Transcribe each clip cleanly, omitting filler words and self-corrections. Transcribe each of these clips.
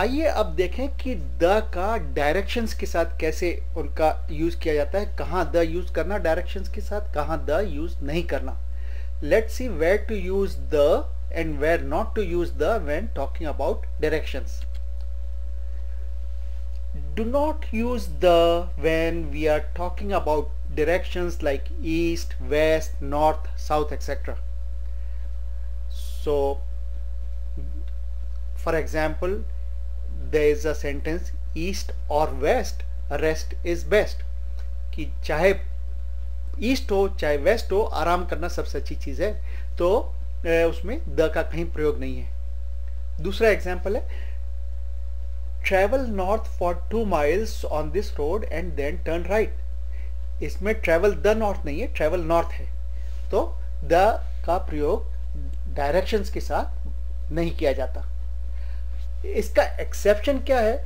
आइए अब देखें कि द का डायरेक्शंस के साथ कैसे उनका यूज किया जाता है, कहाँ द यूज करना डायरेक्शंस के साथ, कहाँ द यूज नहीं करना. Let's see where to use the and where not to use the when talking about directions. Do not use the when we are talking about directions like east, west, north, south, etc. So for example, there is a sentence east or west, rest is best. कि चाहे east हो चाहे waste हो, आराम करना सबसे अच्छी चीज है. तो उसमें द का कहीं प्रयोग नहीं है. दूसरा एग्जाम्पल है travel north for 2 miles on this road and then turn right. इसमें ट्रेवल द नॉर्थ नहीं है, ट्रेवल नॉर्थ है. तो द का प्रयोग डायरेक्शंस के साथ नहीं किया जाता. इसका एक्सेप्शन क्या है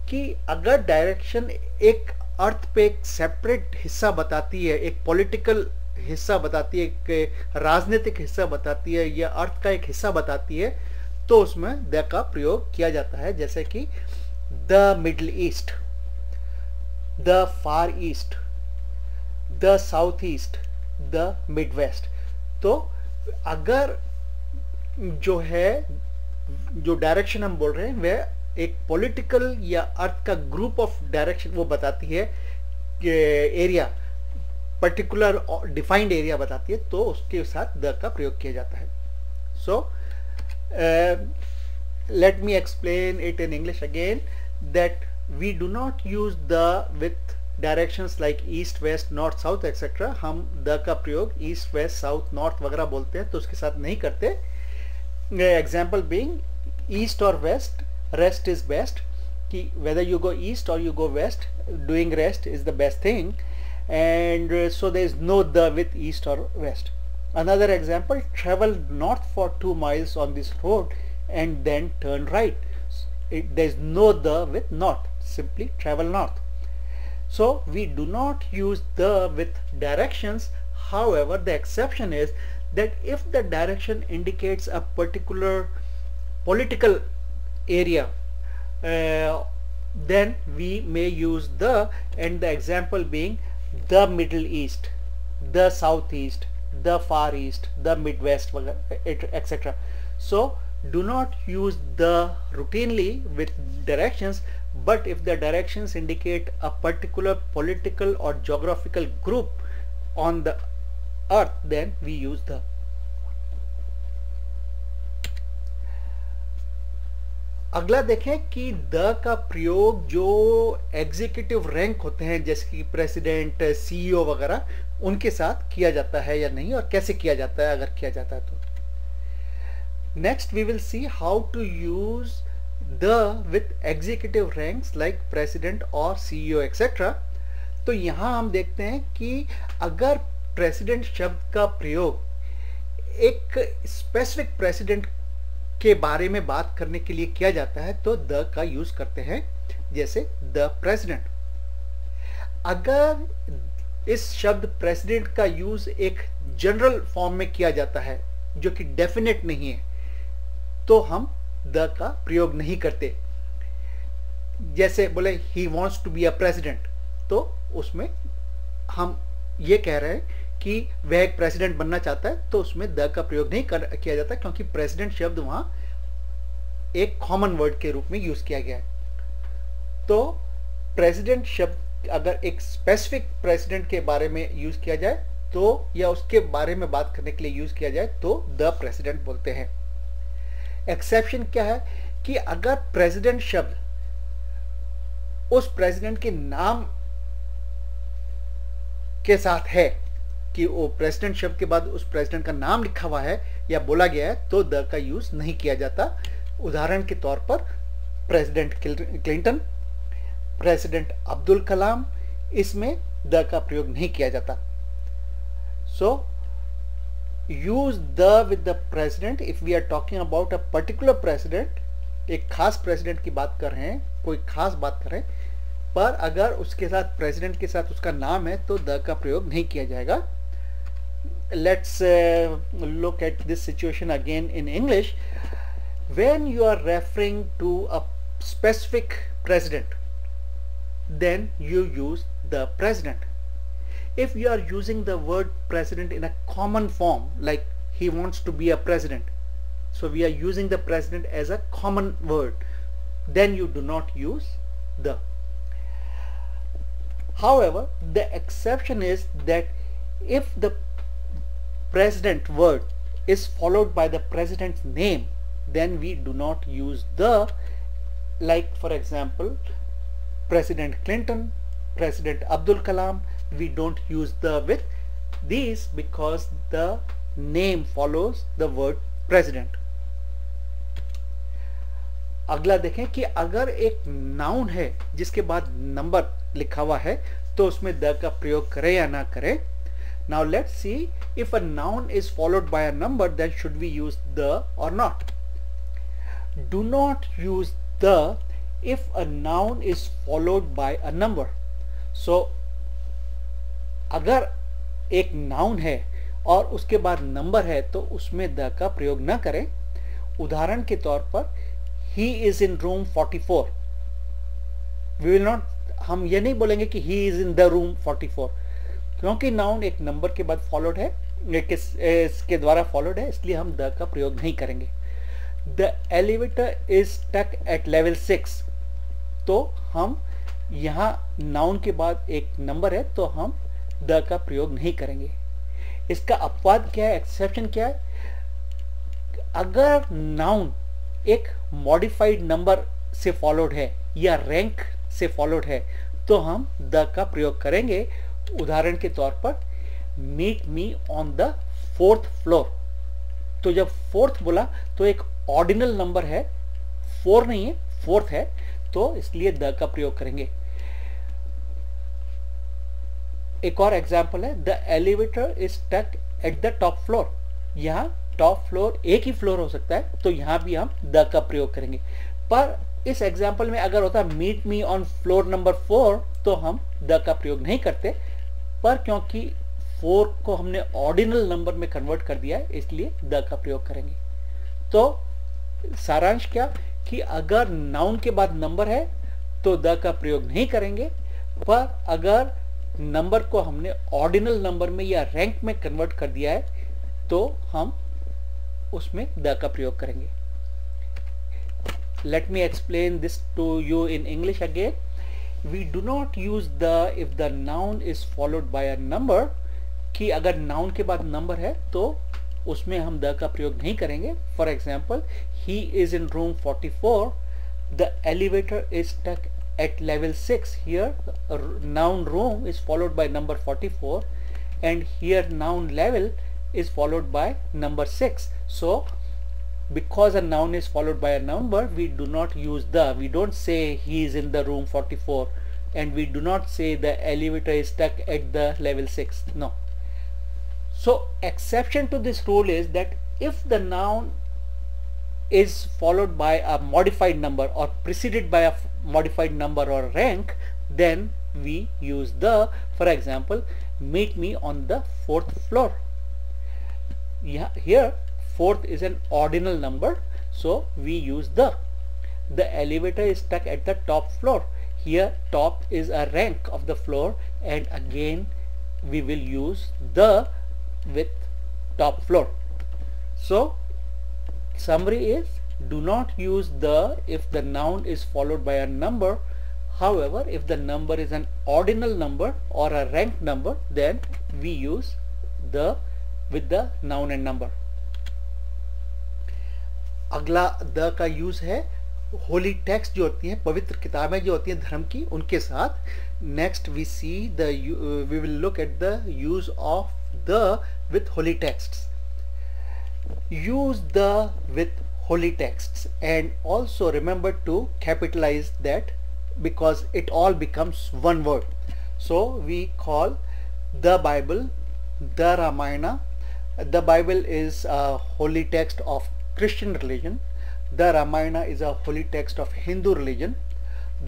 कि अगर डायरेक्शन एक अर्थ पे एक सेपरेट हिस्सा बताती है, एक पॉलिटिकल हिस्सा बताती है, एक राजनीतिक हिस्सा बताती है, या अर्थ का एक हिस्सा बताती है, तो उसमें द का प्रयोग किया जाता है. जैसे कि the middle east, the far east, the south east, the mid west. तो अगर जो है जो डायरेक्शन हम बोल रहे हैं वह एक पॉलिटिकल या अर्थ का ग्रुप ऑफ डायरेक्शन वो बताती है, एरिया पर्टिकुलर डिफाइंड एरिया बताती है, तो उसके साथ द का प्रयोग किया जाता है. So let me explain it in English again that we do not use the with directions like east west north south etcetera. हम द का प्रयोग ईस्ट वेस्ट साउथ नॉर्थ वगैरह बोलते हैं तो उसके साथ नहीं करते. एग्जाम्पल बीइंग ईस्ट और वेस्ट, रेस्ट इज बेस्ट, कि whether you go east or you go west, doing rest is the best thing, and so there is no the with east or west. Another example, travel north for 2 miles on this road and then turn right. There is no the with north, simply travel north. So we do not use the with directions. However, the exception is that if the direction indicates a particular political area, then we may use the, and the example being the Middle East, the Southeast, the Far East, the Midwest, etc. So do not use the routinely with directions, but if the directions indicate a particular political or geographical group on the earth, then we use the. अगला देखें कि the का प्रयोग जो executive rank होते हैं जैसे कि प्रेसिडेंट, सीईओ वगैरह, उनके साथ किया जाता है या नहीं, और कैसे किया जाता है अगर किया जाता है तो. Next we will see how to use the with executive ranks like president और सीईओ एक्सेट्रा. तो यहां हम देखते हैं कि अगर प्रेसिडेंट शब्द का प्रयोग एक स्पेसिफिक प्रेसिडेंट के बारे में बात करने के लिए किया जाता है तो द का यूज करते हैं, जैसे द प्रेसिडेंट. अगर इस शब्द प्रेसिडेंट का यूज एक जनरल फॉर्म में किया जाता है जो कि डेफिनेट नहीं है, तो हम द का प्रयोग नहीं करते. जैसे बोले he wants to be a president, तो उसमें हम ये कह रहे हैं कि वह एक प्रेसिडेंट बनना चाहता है, तो उसमें द का प्रयोग नहीं किया जाता, क्योंकि प्रेसिडेंट शब्द वहां एक कॉमन वर्ड के रूप में यूज किया गया है. तो प्रेसिडेंट शब्द अगर एक स्पेसिफिक प्रेसिडेंट के बारे में यूज किया जाए तो, या उसके बारे में बात करने के लिए यूज किया जाए, तो द प्रेसिडेंट बोलते हैं. एक्सेप्शन क्या है कि अगर प्रेसिडेंट शब्द उस प्रेसिडेंट के नाम के साथ है, कि वो प्रेसिडेंट शब्द के बाद उस प्रेसिडेंट का नाम लिखा हुआ है या बोला गया है, तो द का यूज नहीं किया जाता. उदाहरण के तौर पर president Clinton, president Abdul Kalam, इसमें द का प्रयोग नहीं किया जाता. So use the with the president if we are talking about a particular president, एक खास प्रेसिडेंट की बात कर रहे हैं, कोई खास बात कर रहे हैं, पर अगर उसके साथ प्रेसिडेंट के साथ उसका नाम है तो द का प्रयोग नहीं किया जाएगा. Let's look at this situation again in English. When you are referring to a specific president, then you use the president. If you are using the word president in a common form, like he wants to be a president, so we are using the president as a common word, then you do not use the. However, the exception is that if the president word is followed by the president's name, then we do not use the. Like for example, President Clinton, President Abdul Kalam, we don't use the with these because the name follows the word president. अगला देखें कि अगर एक noun है जिसके बाद number लिखा हुआ है तो उसमें द का प्रयोग करें या ना करें. Now let's see, if a noun is followed by a number, then should we use the or not? Do not use the if a noun is followed by a number. So अगर एक noun है और उसके बाद number है तो उसमें the का प्रयोग ना करें. उदाहरण के तौर पर he is in room 44. we will not, हम ये नहीं बोलेंगे कि he is in the room 44, क्योंकि नाउन एक नंबर के बाद फॉलोड है, इसके द्वारा फॉलोड है, इसलिए हम द का प्रयोग नहीं करेंगे. The elevator is stuck at level 6, तो हम यहाँ नाउन के बाद एक नंबर है तो हम द का प्रयोग नहीं करेंगे. इसका अपवाद क्या है, एक्सेप्शन क्या है? अगर नाउन एक मॉडिफाइड नंबर से फॉलोड है या रैंक से फॉलोड है तो हम द का प्रयोग करेंगे. उदाहरण के तौर पर meet me on the 4th floor, तो जब 4th बोला तो एक ऑर्डिनल नंबर है, 4 नहीं है 4th है, तो इसलिए द का प्रयोग करेंगे. एक और एग्जाम्पल है, the elevator is stuck at the top floor. यहाँ टॉप फ्लोर एक ही फ्लोर हो सकता है तो यहाँ भी हम द का प्रयोग करेंगे. पर इस एग्जाम्पल में अगर होता meet me on floor number 4 तो हम द का प्रयोग नहीं करते, पर क्योंकि 4 को हमने ऑर्डिनल नंबर में कन्वर्ट कर दिया है इसलिए द का प्रयोग करेंगे. तो सारांश क्या कि अगर नाउन के बाद नंबर है तो द का प्रयोग नहीं करेंगे, पर अगर नंबर को हमने ऑर्डिनल नंबर में या रैंक में कन्वर्ट कर दिया है तो हम उसमें द का प्रयोग करेंगे. Let me explain this to you in English again. We do not use the if the noun is followed by a number, कि अगर नाउन के बाद नंबर है तो उसमें हम द का प्रयोग नहीं करेंगे. For example, he is in room 44, the elevator is stuck at level 6. Here noun room is followed by number 44 and here noun level is followed by number 6. So because a noun is followed by a number, we do not use the. We don't say he is in the room 44 and we do not say the elevator is stuck at the level 6. No. So exception to this rule is that if the noun is followed by a modified number or preceded by a modified number or rank, then we use the. For example, meet me on the 4th floor. Here 4th is an ordinal number, so we use the. The elevator is stuck at the top floor. Here top is a rank of the floor and again we will use the with top floor. So summary is, do not use the if the noun is followed by a number. However, if the number is an ordinal number or a ranked number, then we use the with the noun and number. अगला the का use है Holi text जो होती हैं, पवित्र किताबें जो होती हैं धर्म की, उनके साथ. Next we see the we will look at the use of the with holy texts. Use the with holy texts and also remember to capitalize that because it all becomes one word. So we call the Bible the Ramayana. The Bible is a holy text of Christian religion. The Ramayana is a holy text of Hindu religion.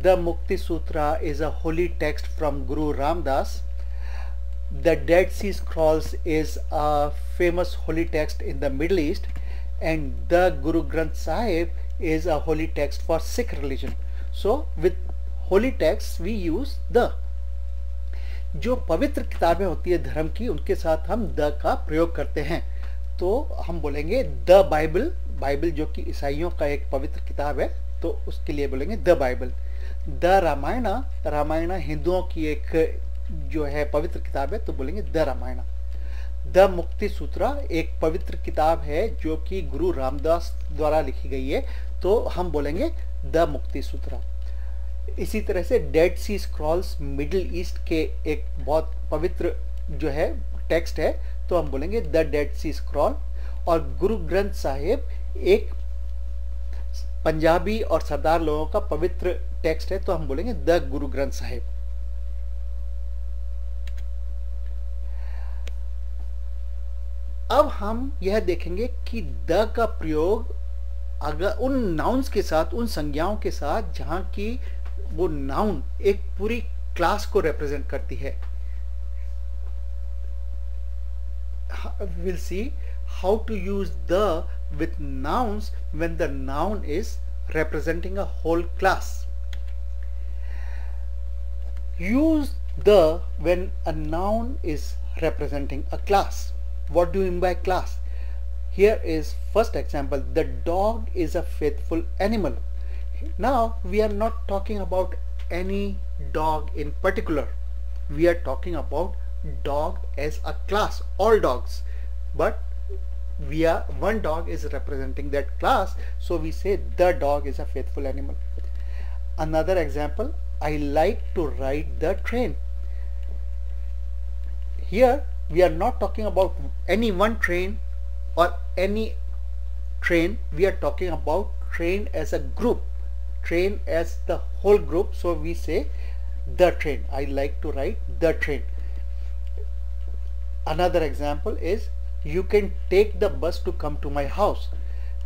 The Mukti Sutra is a holy text from Guru Ramdas. The Dead Sea Scrolls is a famous holy text in the Middle East, and the Guru Granth Sahib is a holy text for Sikh religion. So with holy text we use the. जो पवित्र किताबें होती है धर्म की, उनके साथ हम द का प्रयोग करते हैं। तो हम बोलेंगे द बाइबल, बाइबल जो कि ईसाइयों का एक पवित्र किताब है, तो उसके लिए बोलेंगे the Bible. The Ramayana, Ramayana हिंदुओं की एक जो है पवित्र किताब है, तो बोलेंगे द रामायण। द मुक्ति सूत्रा एक पवित्र किताब है जो कि गुरु रामदास द्वारा लिखी गई है, तो हम बोलेंगे द मुक्ति सूत्रा। इसी तरह से डेड सी स्क्रॉल्स मिडिल ईस्ट के एक बहुत पवित्र जो है टेक्स्ट है, तो हम बोलेंगे द डेड सी स्क्रॉल। और गुरु ग्रंथ साहिब एक पंजाबी और सरदार लोगों का पवित्र टेक्स्ट है, तो हम बोलेंगे द गुरु ग्रंथ साहिब। अब हम यह देखेंगे कि द का प्रयोग अगर उन नाउन्स के साथ, उन संज्ञाओं के साथ जहां की वो नाउन एक पूरी क्लास को रिप्रेजेंट करती है। We'll see how to use the with nouns when the noun is representing a whole class. Use the when a noun is representing a class. What do you mean by class? Here is first example. The dog is a faithful animal. Now we are not talking about any dog in particular. We are talking about dog as a class, all dogs, but one dog is representing that class, so we say the dog is a faithful animal. Another example, I like to ride the train. Here we are not talking about any one train or any train, we are talking about train as a group, train as the whole group, so we say the train. I like to ride the train. Another example is, you can take the bus to come to my house.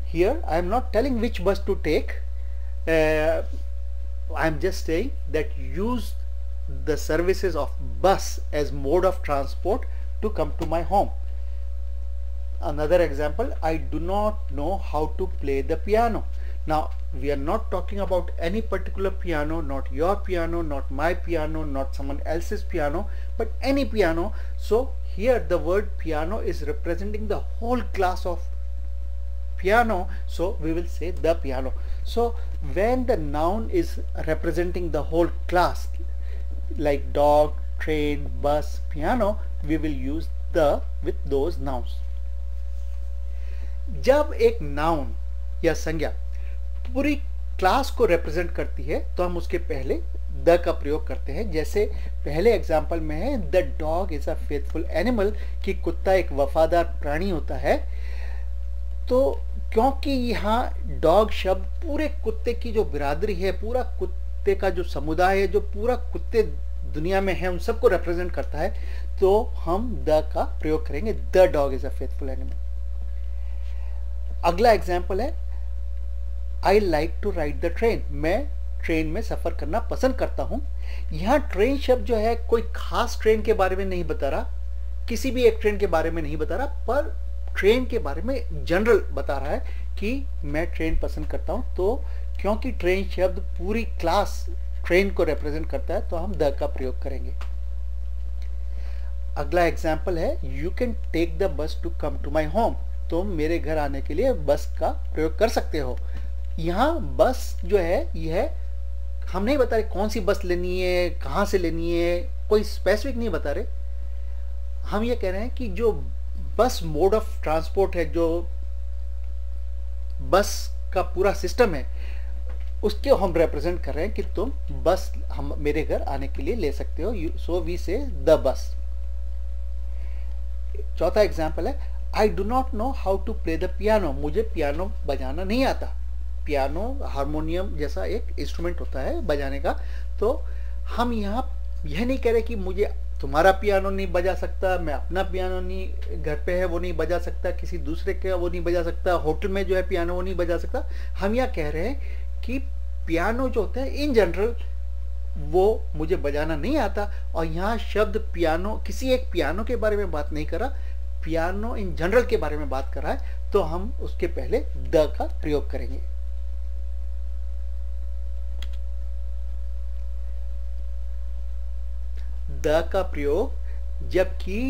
Here I am not telling which bus to take, I am just saying that use the services of bus as mode of transport to come to my home. Another example, I do not know how to play the piano. Now we are not talking about any particular piano, not your piano, not my piano, not someone else's piano, but any piano. So here the word piano is representing the whole class of piano, so we will say the piano. So when the noun is representing the whole class like dog, train, bus, piano, we will use the with those nouns. जब एक noun या संज्ञा पूरी class को represent करती है तो हम उसके पहले द का प्रयोग करते हैं। जैसे पहले एग्जाम्पल में है the dog is a faithful animal, कि कुत्ता एक वफादार प्राणी होता है। तो क्योंकि यहाँ डॉग शब्द पूरे कुत्ते की जो बिरादरी है, पूरा कुत्ते का जो समुदाय है, जो पूरा कुत्ते दुनिया में है, उन सबको रिप्रेजेंट करता है, तो हम द का प्रयोग करेंगे, the dog is a faithful animal. अगला एग्जाम्पल है I like to ride the train, मैं ट्रेन में सफर करना पसंद करता हूं। यहाँ ट्रेन शब्द जो है कोई खास ट्रेन के बारे में नहीं बता रहा, किसी भी एक ट्रेन के बारे में नहीं बता रहा, पर ट्रेन के बारे में जनरल बता रहा है कि मैं ट्रेन पसंद करता हूं। तो क्योंकि ट्रेन शब्द पूरी क्लास ट्रेन को रिप्रेजेंट करता है, तो हम द का प्रयोग करेंगे। अगला एग्जाम्पल है you can take the bus to come to my home, तुम मेरे घर आने के लिए बस का प्रयोग कर सकते हो। यहाँ बस जो है यह हम नहीं बता रहे कौन सी बस लेनी है, कहाँ से लेनी है, कोई स्पेसिफिक नहीं बता रहे। हम ये कह रहे हैं कि जो बस मोड ऑफ ट्रांसपोर्ट है, जो बस का पूरा सिस्टम है, उसके हम रिप्रेजेंट कर रहे हैं कि तुम बस हम मेरे घर आने के लिए ले सकते हो, सो वी से द बस। चौथा एग्जाम्पल है I do not know how to play the piano, मुझे पियानो बजाना नहीं आता। पियानो हारमोनियम जैसा एक इंस्ट्रूमेंट होता है बजाने का। तो हम यहाँ यह नहीं कह रहे कि मुझे तुम्हारा पियानो नहीं बजा सकता, मैं अपना पियानो नहीं, घर पे है वो नहीं बजा सकता, किसी दूसरे का वो नहीं बजा सकता, होटल में जो है पियानो वो नहीं बजा सकता। हम यहाँ कह रहे हैं कि पियानो जो होता है इन जनरल वो मुझे बजाना नहीं आता। और यहाँ शब्द पियानो किसी एक पियानो के बारे में बात नहीं कर रहा, पियानो इन जनरल के बारे में बात कर रहा है, तो हम उसके पहले द का प्रयोग करेंगे। द का प्रयोग जबकि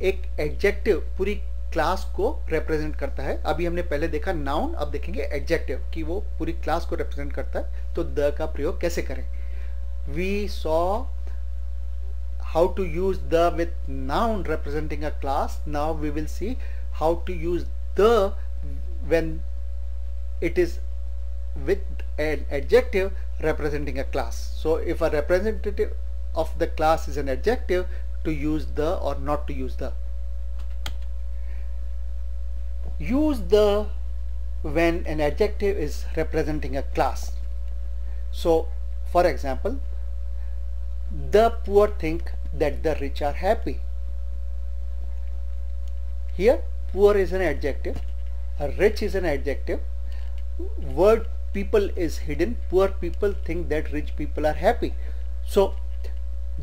एक एडजेक्टिव पूरी क्लास को रिप्रेजेंट करता है। अभी हमने पहले देखा नाउन, अब देखेंगे एडजेक्टिव कि वो पूरी क्लास को रिप्रेजेंट करता है, तो द का प्रयोग कैसे करें। We saw how to use the with noun representing a class. Now we will see how to use the when it is with an adjective representing a class. So if a representative of the class is an adjective, to use the or not to use the. Use the when an adjective is representing a class. So for example, the poor think that the rich are happy. Here poor is an adjective, rich is an adjective, word people is hidden. Poor people think that rich people are happy. So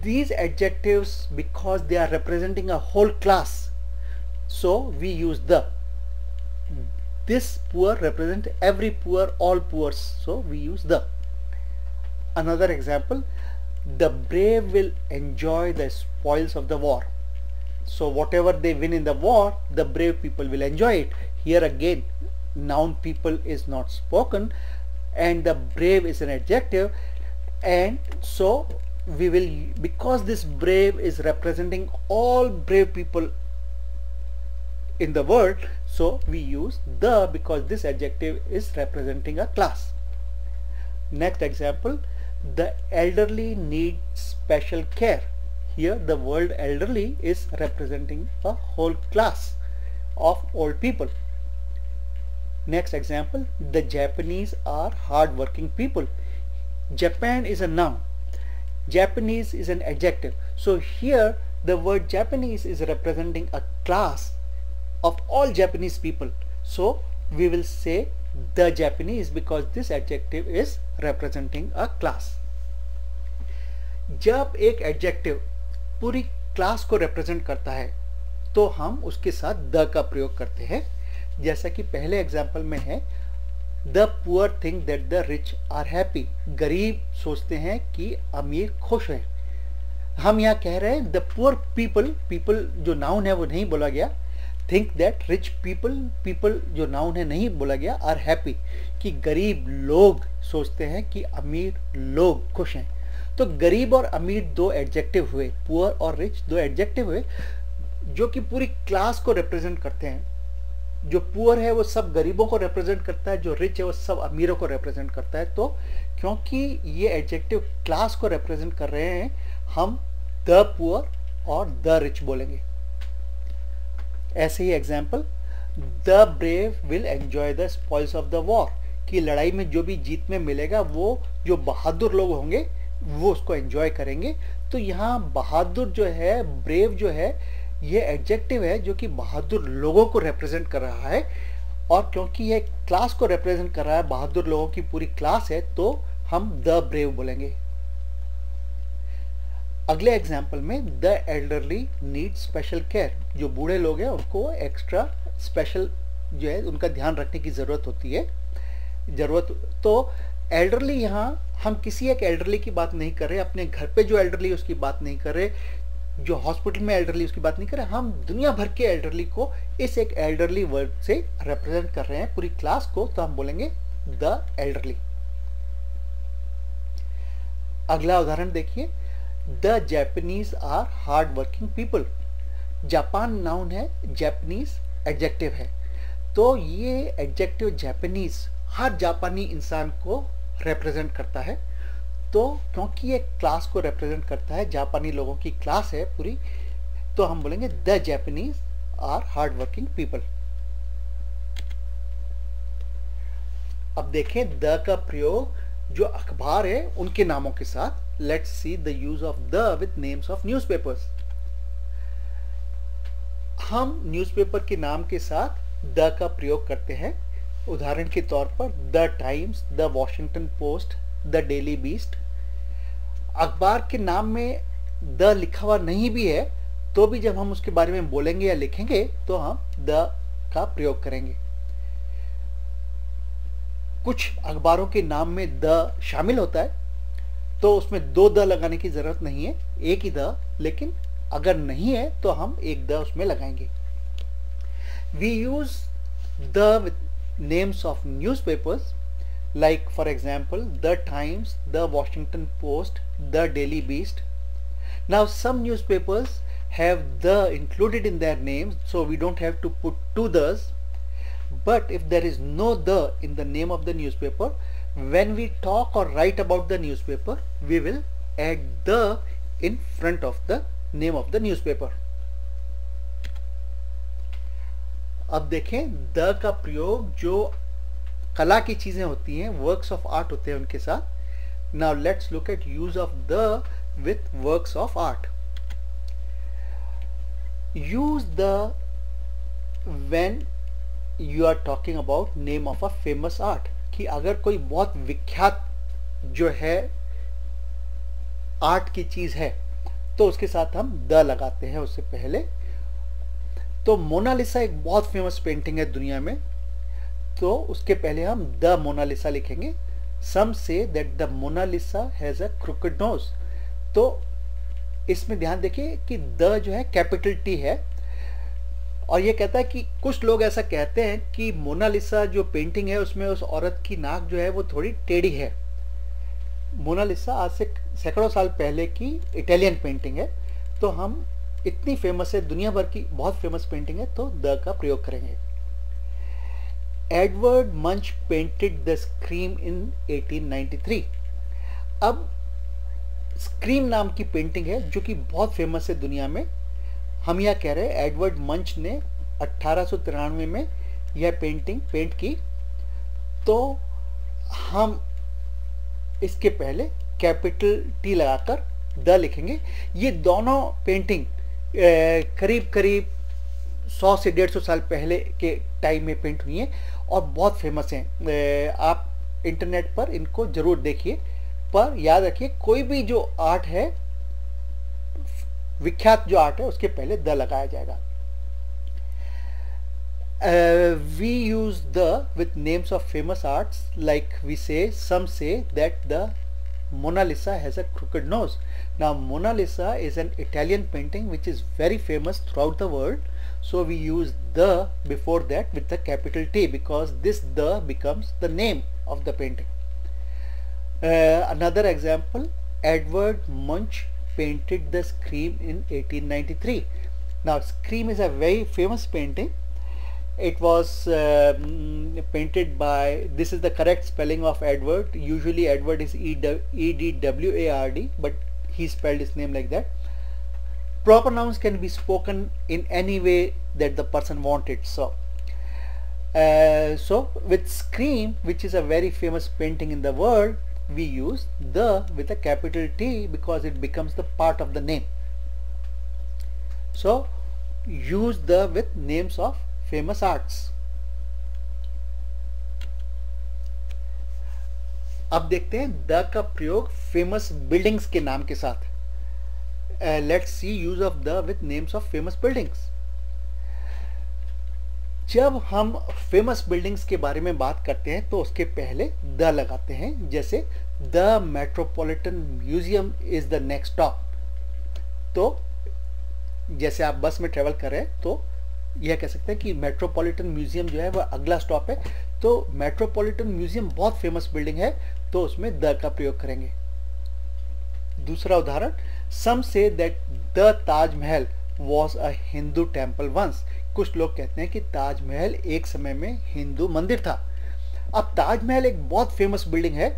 these adjectives, because they are representing a whole class, so we use the. This poor represent every poor, all poors, so we use the. Another example, the brave will enjoy the spoils of the war. So whatever they win in the war, the brave people will enjoy it. Here again, noun people is not spoken and the brave is an adjective, and so we will, because this brave is representing all brave people in the world, so we use the because this adjective is representing a class. Next example, the elderly need special care. Here the word elderly is representing a whole class of old people. Next example, the Japanese are hard-working people. Japan is a noun, Japanese is an adjective. So here the word Japanese is representing a class of all Japanese people. So we will say the Japanese because this adjective is representing a class. जब एक adjective पूरी class को represent करता है तो हम उसके साथ द का प्रयोग करते हैं, जैसा कि पहले एग्जाम्पल में है, the poor think that the rich are happy. गरीब सोचते हैं कि अमीर खुश हैं. हम यहाँ कह रहे हैं द पुअर पीपल, पीपल जो नाउन है वो नहीं बोला गया, think that rich people, people जो नाउन है नहीं बोला गया, आर हैप्पी कि गरीब लोग सोचते हैं कि अमीर लोग खुश हैं. तो गरीब और अमीर दो एडजेक्टिव हुए, पुअर और रिच दो एडजेक्टिव हुए जो कि पूरी क्लास को रिप्रेजेंट करते हैं. जो पुअर है वो सब गरीबों को रिप्रेजेंट करता है, जो रिच है वो सब अमीरों को रिप्रेजेंट करता है. तो क्योंकि ये एडजेक्टिव क्लास को रिप्रेजेंट कर रहे हैं, हम द पुअर और द रिच बोलेंगे. ऐसे ही example, the brave will enjoy the spoils of the war, कि लड़ाई में जो भी जीत में मिलेगा वो जो बहादुर लोग होंगे वो उसको एंजॉय करेंगे. तो यहाँ बहादुर जो है, ब्रेव जो है, ये एडजेक्टिव है जो कि बहादुर लोगों को रिप्रेजेंट कर रहा है, और क्योंकि ये क्लास को रिप्रेजेंट कर रहा है, बहादुर लोगों की पूरी क्लास है, तो हम द ब्रेव बोलेंगे. अगले एग्जाम्पल में, the elderly need special care, जो बूढ़े लोग हैं उनको एक्स्ट्रा स्पेशल जो है उनका ध्यान रखने की ज़रूरत होती है. तो एल्डरली, यहाँ हम किसी एक एल्डरली की बात नहीं कर रहे, अपने घर पे जो एल्डरली है उसकी बात नहीं कर रहे, जो हॉस्पिटल में एल्डरली उसकी बात नहीं कर रहे, हम दुनिया भर के एल्डरली को इस एक एल्डरली वर्ड से रिप्रेजेंट कर रहे हैं, पूरी क्लास को, तो हम बोलेंगे द एल्डरली. अगला उदाहरण देखिए, the Japanese are hard working people. Japan noun है, जापानीज एडजेक्टिव है. तो ये एडजेक्टिव जापानीज हर जापानी इंसान को रिप्रेजेंट करता है. तो क्योंकि ये क्लास को रिप्रेजेंट करता है, जापानी लोगों की क्लास है पूरी, तो हम बोलेंगे the Japanese are hard working people. अब देखें द का प्रयोग जो अखबार है उनके नामों के साथ. Let's see the use of the with names of newspapers. हम न्यूज़पेपर के नाम के साथ द का प्रयोग करते हैं. उदाहरण के तौर पर the times, the Washington post, the daily beast. अखबार के नाम में द लिखा हुआ नहीं भी है तो भी जब हम उसके बारे में बोलेंगे या लिखेंगे तो हम द का प्रयोग करेंगे. कुछ अखबारों के नाम में द शामिल होता है, तो उसमें दो द लगाने की ज़रूरत नहीं है, एक ही द, लेकिन अगर नहीं है तो हम एक द उसमें लगाएंगे। We use the with names of newspapers, like for example the Times, the Washington Post, the Daily Beast. Now some newspapers have the included in their names, so we don't have to put two thes, but if there is no the in the name of the newspaper, when we talk or write about the newspaper, we will add the in front of the name of the newspaper. अब देखें the का प्रयोग जो कला की चीजें होती हैं, वर्क्स ऑफ आर्ट होते हैं उनके साथ। Now let's look at use of the with works of art. Use the when you are talking about name of a famous art, कि अगर कोई बहुत विख्यात जो है आर्ट की चीज है तो उसके साथ हम द लगाते हैं उससे पहले। तो मोनालिसा एक बहुत फेमस पेंटिंग है दुनिया में, तो उसके पहले हम द मोनालिसा लिखेंगे। Some say that the Mona Lisa has a crooked nose, तो इसमें ध्यान देखिए कि द जो है कैपिटल टी है, और ये कहता है कि कुछ लोग ऐसा कहते हैं कि मोनालिसा जो पेंटिंग है उसमें उस औरत की नाक जो है वो थोड़ी टेढ़ी है। मोनालिसा आज से सैकड़ों साल पहले की इटालियन पेंटिंग है, तो हम इतनी फेमस है, दुनिया भर की बहुत फेमस पेंटिंग है, तो द का प्रयोग करेंगे। एडवर्ड मंच पेंटेड द स्क्रीम इन 1893। अब स्क्रीम नाम की पेंटिंग है जो कि बहुत फेमस है दुनिया में। हम यह कह रहे हैं एडवर्ड मंच ने 1893 में यह पेंटिंग पेंट की, तो हम इसके पहले कैपिटल टी लगाकर द लिखेंगे। ये दोनों पेंटिंग करीब करीब 100 से 150 साल पहले के टाइम में पेंट हुई हैं और बहुत फेमस हैं। आप इंटरनेट पर इनको जरूर देखिए, पर याद रखिए कोई भी जो आर्ट है, विख्यात जो आर्ट है, उसके पहले द लगाया जाएगा। We use the with names of famous arts, like we say some say that the Mona Lisa has a crooked nose. Now Mona Lisa is an Italian painting which is very famous throughout the world, so we use the before that with the capital T because this the becomes the name of the painting. Another example, Edward Munch painted the Scream in 1893. Now Scream is a very famous painting. It was painted by, this is the correct spelling of Edward. Usually Edward is Edward, but he spelled his name like that. Proper nouns can be spoken in any way that the person wanted. So with Scream, which is a very famous painting in the world, we use the with a capital T because it becomes the part of the name. So use the with names of famous arts. अब देखते हैं the का प्रयोग famous buildings के नाम के साथ। Let's see use of the with names of famous buildings. जब हम फेमस बिल्डिंग्स के बारे में बात करते हैं तो उसके पहले द लगाते हैं, जैसे the metropolitan museum is the next stop. तो जैसे आप बस में ट्रेवल कर रहे हैं तो यह कह सकते हैं कि मेट्रोपॉलिटन म्यूजियम जो है वह अगला स्टॉप है, तो मेट्रोपॉलिटन म्यूजियम बहुत फेमस बिल्डिंग है, तो उसमें द का प्रयोग करेंगे। दूसरा उदाहरण, some say that the Taj Mahal was a Hindu temple once. कुछ लोग कहते हैं कि ताजमहल एक समय में हिंदू मंदिर था। अब ताजमहल एक बहुत फेमस बिल्डिंग है,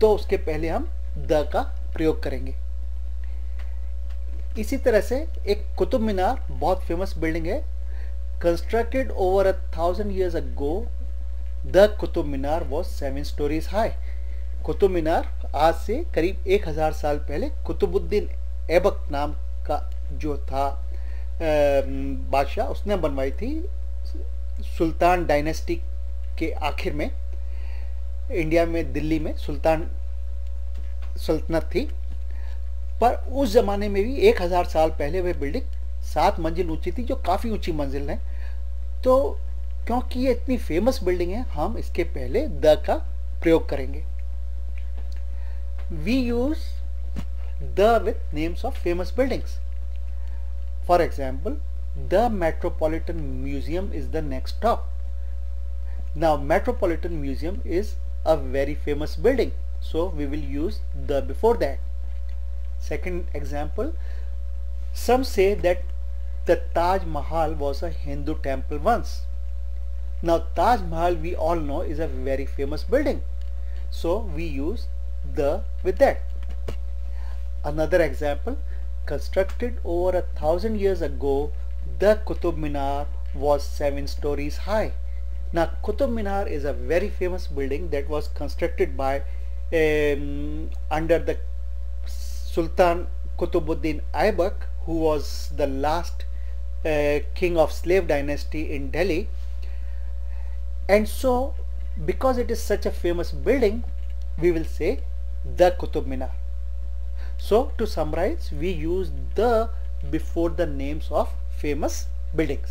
तो उसके पहले हम द का प्रयोग करेंगे। इसी तरह से एक कुतुब मीनार बहुत फेमस बिल्डिंग है। Constructed over 1000 years ago, the Qutub Minar was 7 stories हाई। कुतुब मीनार आज से करीब 1000 साल पहले कुतुबुद्दीन ऐबक नाम का जो था बादशाह, उसने बनवाई थी। सुल्तान डायनेस्टी के आखिर में इंडिया में दिल्ली में सुल्तान सल्तनत थी, पर उस जमाने में भी 1000 साल पहले वह बिल्डिंग 7 मंजिल ऊंची थी, जो काफी ऊंची मंजिल है। तो क्योंकि ये इतनी फेमस बिल्डिंग है, हम इसके पहले द का प्रयोग करेंगे। we use the with names of famous buildings. For example, the Metropolitan Museum is the next stop. Now Metropolitan Museum is a very famous building, so we will use the before that. Second example, some say that the Taj Mahal was a Hindu temple once. Now Taj Mahal, we all know, is a very famous building, so we use the with that. Another example, constructed over 1,000 years ago, the Qutub Minar was 7 stories high. Now Qutub Minar is a very famous building that was constructed by under the Sultan Qutbuddin Aibak, who was the last king of slave dynasty in Delhi. And so because it is such a famous building, we will say the Qutub Minar. So to summarize, we use the before the names of famous buildings.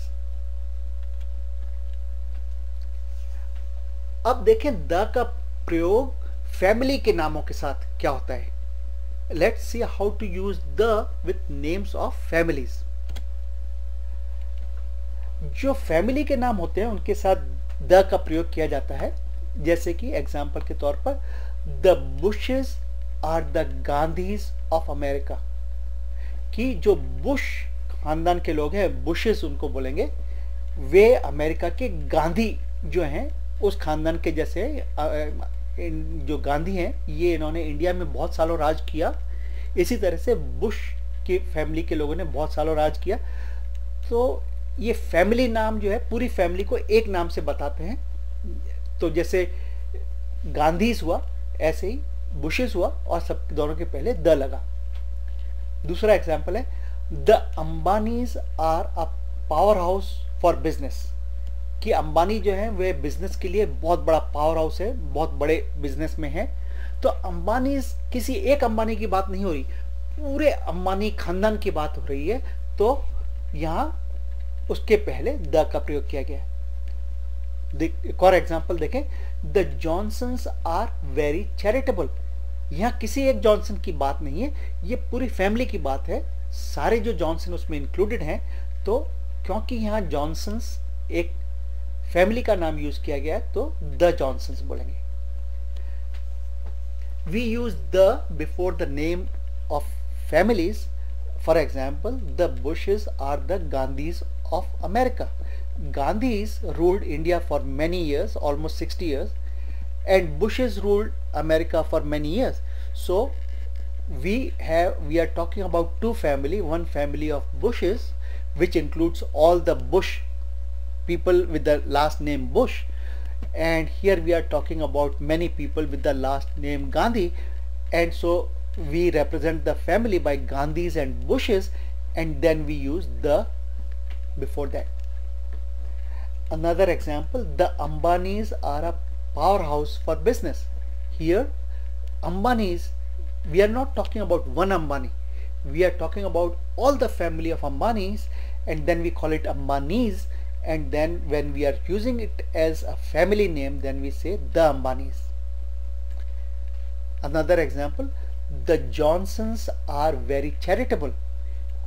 अब देखें the का प्रयोग family के नामों के साथ क्या होता है. Let's see how to use the with names of families. जो फैमिली के नाम होते हैं उनके साथ द का प्रयोग किया जाता है. जैसे कि एग्जाम्पल के तौर पर the Bushes are the Gandhis of America, कि जो बुश खानदान के लोग हैं, बुशेस उनको बोलेंगे, वे अमेरिका के गांधी जो हैं उस खानदान के जैसे. जो गांधी हैं ये इन्होंने इंडिया में बहुत सालों राज किया. इसी तरह से बुश की फैमिली के लोगों ने बहुत सालों राज किया. तो ये फैमिली नाम जो है पूरी फैमिली को एक नाम से बताते हैं. तो जैसे गांधीज हुआ, ऐसे ही बुशेस हुआ और सब दोनों के पहले द लगा. दूसरा एग्जाम्पल है the Ambanis are a power house for business, कि अंबानी जो है वे बिजनेस के लिए बहुत बड़ा पावर हाउस है, बहुत बड़े बिजनेस में है. तो अंबानी, किसी एक अंबानी की बात नहीं हो रही, पूरे अंबानी खानदान की बात हो रही है. तो यहाँ उसके पहले द का प्रयोग किया गया है. एक और एग्जाम्पल देखें, the Johnsons are very charitable. यहाँ किसी एक जॉनसन की बात नहीं है, ये पूरी फैमिली की बात है. सारे जो जॉनसन उसमें इंक्लूडेड हैं. तो क्योंकि यहाँ जॉनसन्स एक फैमिली का नाम यूज किया गया है, तो द जॉनसन्स बोलेंगे. We use the before the name of families. For example, the Bushes are the Gandhis of America. Gandhis ruled India for many years, almost 60 years, and Bushes ruled America for many years. So we are talking about two family, one family of Bushes, which includes all the Bush people with the last name Bush, and here we are talking about many people with the last name Gandhi, and so we represent the family by Gandhis and Bushes, and then we use the before that. Another example, the Ambanis are a powerhouse for business. Here Ambanis, we are not talking about one Ambani, we are talking about all the family of Ambanis, and then we call it Ambanis, and then when we are using it as a family name, then we say the Ambanis. Another example, the Johnsons are very charitable.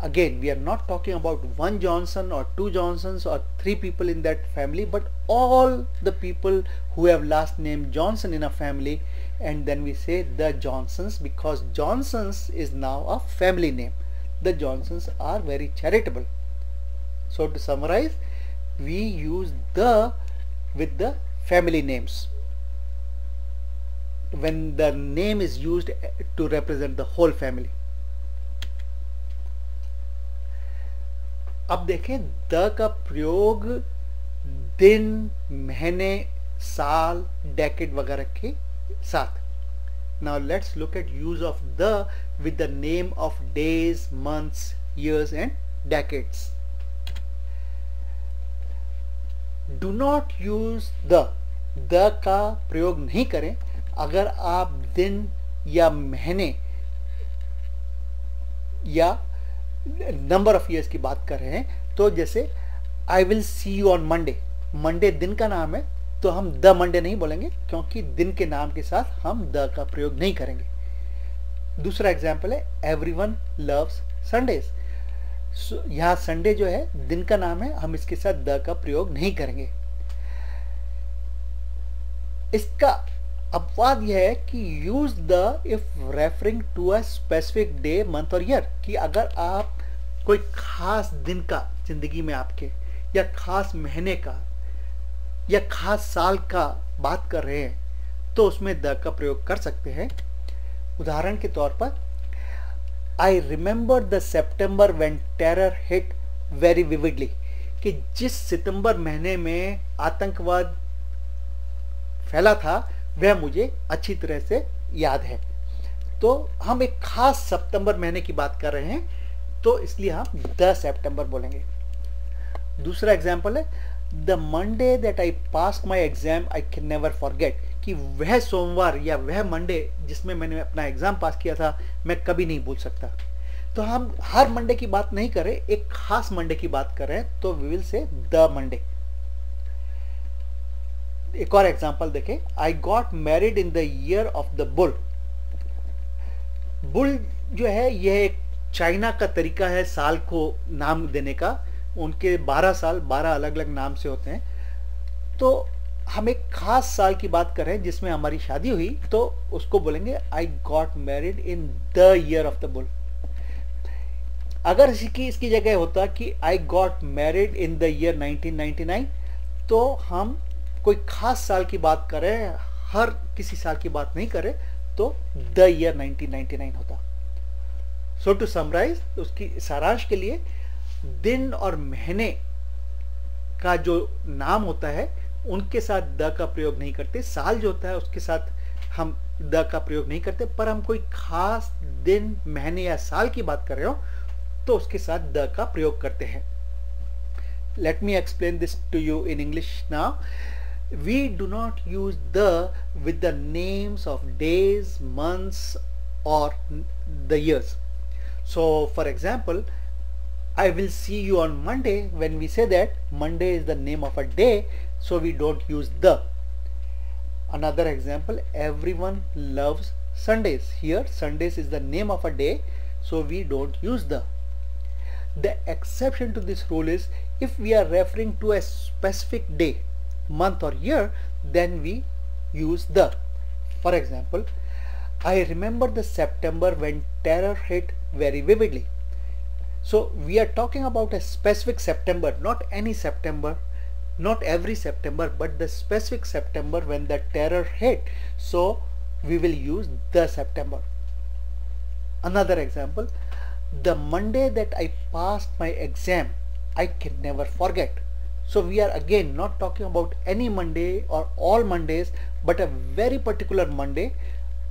Again, we are not talking about one Johnson or two Johnsons or three people in that family, but all the people who have last name Johnson in a family, and then we say the Johnsons, because Johnsons is now a family name. The Johnsons are very charitable. So to summarize, we use the with the family names when the name is used to represent the whole family. अब देखें the का प्रयोग दिन, महीने, साल, decade वगैरह के साथ. Now let's look at use of the with the name of days, months, years and decades. Do not use the का प्रयोग नहीं करें अगर आप दिन या महीने या नंबर ऑफ ईयर्स की बात कर रहे हैं. तो जैसे I will see you on Monday, Monday दिन का नाम है, तो हम द मंडे नहीं बोलेंगे, क्योंकि दिन के नाम के साथ हम द का प्रयोग नहीं करेंगे. दूसरा एग्जाम्पल है एवरीवन लव्स संडेज। यहाँ संडे जो है दिन का नाम है, हम इसके साथ द का प्रयोग नहीं करेंगे। इसका अपवाद यह है कि use the if referring to a specific day month और ईयर, कि अगर आप कोई खास दिन का जिंदगी में आपके, या खास महीने का, या खास साल का बात कर रहे हैं, तो उसमें द का प्रयोग कर सकते हैं। उदाहरण के तौर पर I remember the September when terror hit very vividly, कि जिस सितंबर महीने में आतंकवाद फैला था वह मुझे अच्छी तरह से याद है। तो हम एक खास सितंबर महीने की बात कर रहे हैं, तो इसलिए हम द सितंबर बोलेंगे। दूसरा एग्जाम्पल है the Monday that I pass my exam I can never forget, कि वह सोमवार या वह मंडे जिसमें मैंने अपना एग्जाम पास किया था मैं कभी नहीं भूल सकता। तो हम हर मंडे की बात नहीं कर रहे, एक खास मंडे की बात कर रहे हैं, तो we will say the Monday. एक और एग्जाम्पल देखें, I got married in the year of the bull. Bull जो है यह एक चाइना का तरीका है साल को नाम देने का। उनके 12 साल 12 अलग अलग नाम से होते हैं। तो हम एक खास साल की बात कर रहे हैं जिसमें हमारी शादी हुई, तो उसको बोलेंगे आई got married in the year of the bull. अगर इसकी जगह होता कि आई got married in the year 1999, तो हम कोई खास साल की बात कर रहे हैं, हर किसी साल की बात नहीं कर रहे, तो द ईयर 1999 होता। सो टू समराइज, उसकी सारांश के लिए दिन और महीने का जो नाम होता है उनके साथ द का प्रयोग नहीं करते। साल जो होता है उसके साथ हम द का प्रयोग नहीं करते, पर हम कोई खास दिन महीने या साल की बात कर रहे हो तो उसके साथ द का प्रयोग करते हैं। Let me explain this to you in English now. We do not use the with the names of days, months or the years. So for example, I will see you on Monday. When we say that, Monday is the name of a day, so we don't use the. Another example, everyone loves Sundays. Here Sundays is the name of a day, so we don't use the. The exception to this rule is if we are referring to a specific day, month or year, then we use the. For example, I remember the September when terror hit very vividly. So we are talking about a specific September, not any September, not every September, but the specific September when the terror hit. So we will use the September. Another example, the Monday that I passed my exam, I can never forget. So we are again not talking about any Monday or all Mondays, but a very particular Monday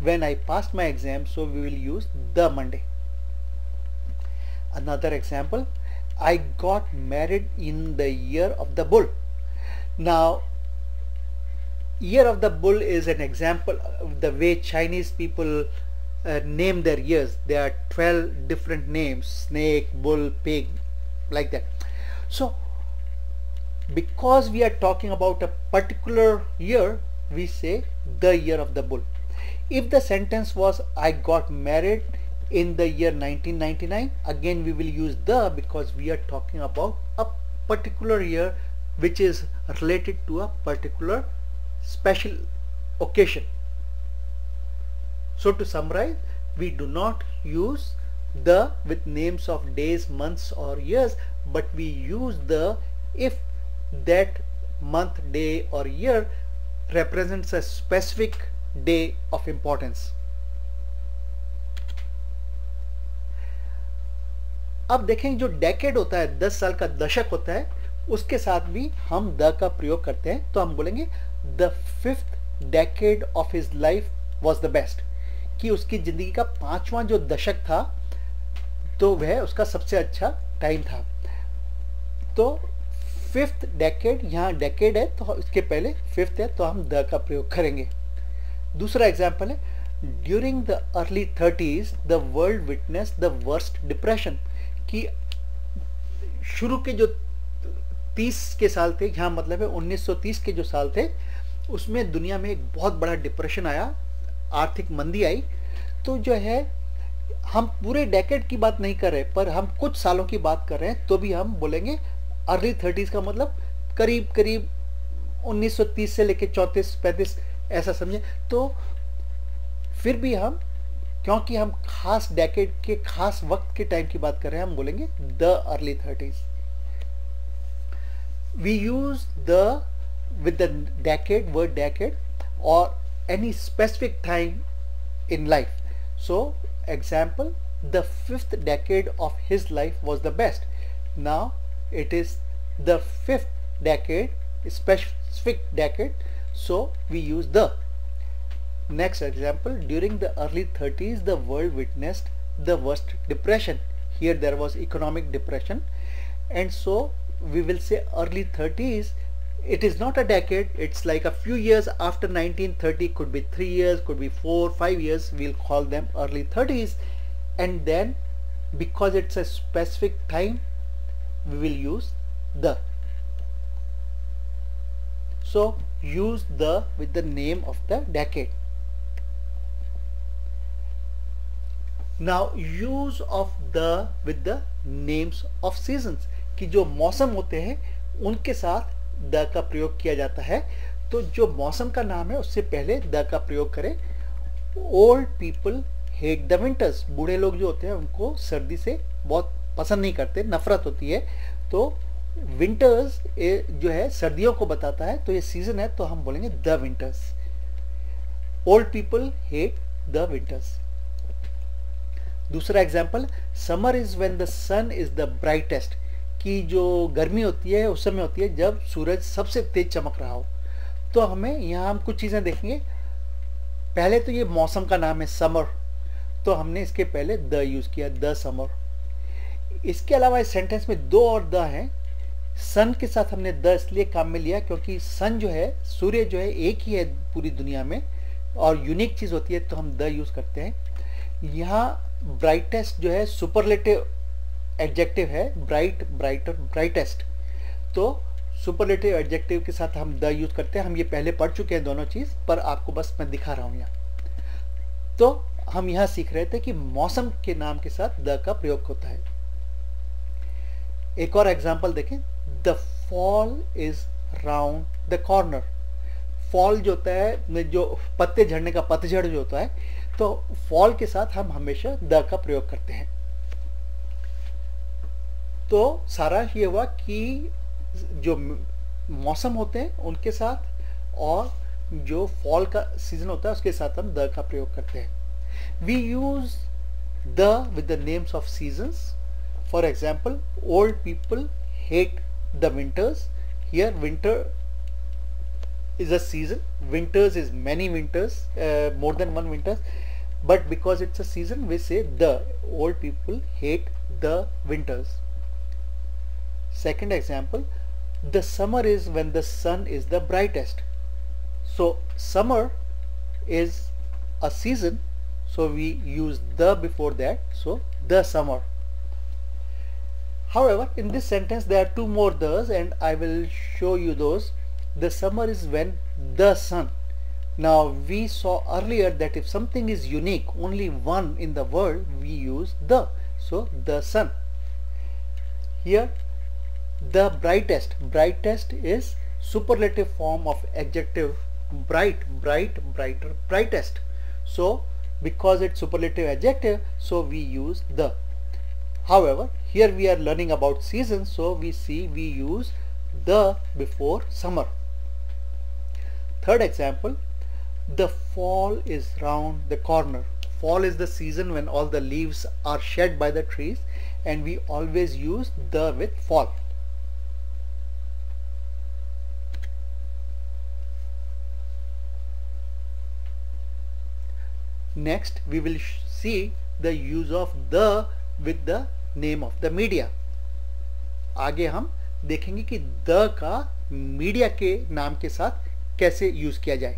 when I passed my exam, so we will use the Monday. Another example, I got married in the year of the bull. Now, year of the bull is an example of the way Chinese people name their years. There are 12 different names: snake, bull, pig, like that. So because we are talking about a particular year, we say the year of the bull. If the sentence was I got married in the year 1999, again we will use the, because we are talking about a particular year which is related to a particular special occasion. So to summarize, we do not use the with names of days, months or years, but we use the if that month, day or year represents a specific day of importance. अब देखें जो decade होता है, 10 साल का दशक होता है, उसके साथ भी हम द का प्रयोग करते हैं। तो हम बोलेंगे the 5th decade of his life was the best, कि उसकी जिंदगी का 5वां जो दशक था तो वह उसका सबसे अच्छा टाइम था। तो 5th डेकेड, यहाँ डेकेड है तो इसके पहले 5th है तो हम द का प्रयोग करेंगे। दूसरा एग्जाम्पल है during the early 30s the world witness the worst depression, कि शुरू के जो 30 के साल थे, यहाँ मतलब है 1930 के जो साल थे, उसमें दुनिया में एक बहुत बड़ा डिप्रेशन आया, आर्थिक मंदी आई। तो जो है हम पूरे डेकेड की बात नहीं कर रहे, पर हम कुछ सालों की बात कर रहे हैं, तो भी हम बोलेंगे अर्ली 30s का मतलब करीब करीब 1930 से लेके 34-35 ऐसा समझे। तो फिर भी हम, क्योंकि हम खास डेकेड के खास वक्त के टाइम की बात कर रहे हैं, हम बोलेंगे the early 30s। We use the with the decade, word decade, or any specific time in life. So example, the 5th decade of his life was the best. Now it is the 5th decade, specific decade, so we use the. Next example, during the early 30s the world witnessed the worst depression. Here there was economic depression, and so we will say early 30s. It is not a decade, it's like a few years after 1930, could be 3 years, could be 4-5 years, we'll call them early 30s. And then because it's a specific time, we will use the. So use the with the name of the decade. Now use of the with the names of seasons, कि जो मौसम होते हैं उनके साथ the का प्रयोग किया जाता है। तो जो मौसम का नाम है उससे पहले द का प्रयोग करें। Old people hate the winters, बूढ़े लोग जो होते हैं उनको सर्दी से बहुत पसंद नहीं करते, नफरत होती है। तो विंटर्स जो है सर्दियों को बताता है, तो ये सीजन है, तो हम बोलेंगे the winters. Old people hate the winters. दूसरा example, summer is when the sun is the brightest, कि जो गर्मी होती है उस समय होती है जब सूरज सबसे तेज चमक रहा हो। तो हमें यहाँ हम कुछ चीज़ें देखेंगे। पहले तो ये मौसम का नाम है समर, तो हमने इसके पहले द यूज़ किया, द समर। इसके अलावा इस सेंटेंस में दो और द हैं। सन के साथ हमने द इसलिए काम में लिया क्योंकि सन जो है, सूर्य जो है एक ही है पूरी दुनिया में और यूनिक चीज़ होती है, तो हम द यूज़ करते हैं। यहाँ ब्राइटेस्ट जो है सुपरलेटिव एडजेक्टिव है, ब्राइट, ब्राइटर, ब्राइटेस्ट। तो सुपरलेटिव एडजेक्टिव के साथ हम द यूज करते हैं। हम ये पहले पढ़ चुके हैं दोनों चीज, पर आपको बस मैं दिखा रहा हूं यहाँ। तो हम यहाँ सीख रहे थे कि मौसम के नाम के साथ द का प्रयोग होता है। एक और एग्जाम्पल देखें, the fall is round the corner. Fall जो होता है, जो पत्ते झड़ने का पतझड़ जो होता है, तो फॉल के साथ हम हमेशा द का प्रयोग करते हैं। तो सारांश ये हुआ कि जो मौसम होते हैं उनके साथ और जो फॉल का सीजन होता है उसके साथ हम द का प्रयोग करते हैं। We use the with the names of seasons. For example, old people hate the winters. Here winter is a season, winters is many winters, more than one winters, but because it's a season we say the old people hate the winters. Second example, the summer is when the sun is the brightest. So summer is a season, so we use the before that, so the summer. However, in this sentence there are two more the's and I will show you those. The summer is when the sun. Now we saw earlier that if something is unique, only one in the world, we use the. So the sun. Here the brightest. Brightest is superlative form of adjective bright, bright, brighter, brightest. So because it's superlative adjective, so we use the. However, here we are learning about seasons, so we see we use the before summer. Third example, the fall is round the corner. Fall is the season when all the leaves are shed by the trees, and we always use the with fall. Next, we will see the use of the with the name of the media. आगे हम देखेंगे कि the का media के नाम के साथ कैसे यूज किया जाए।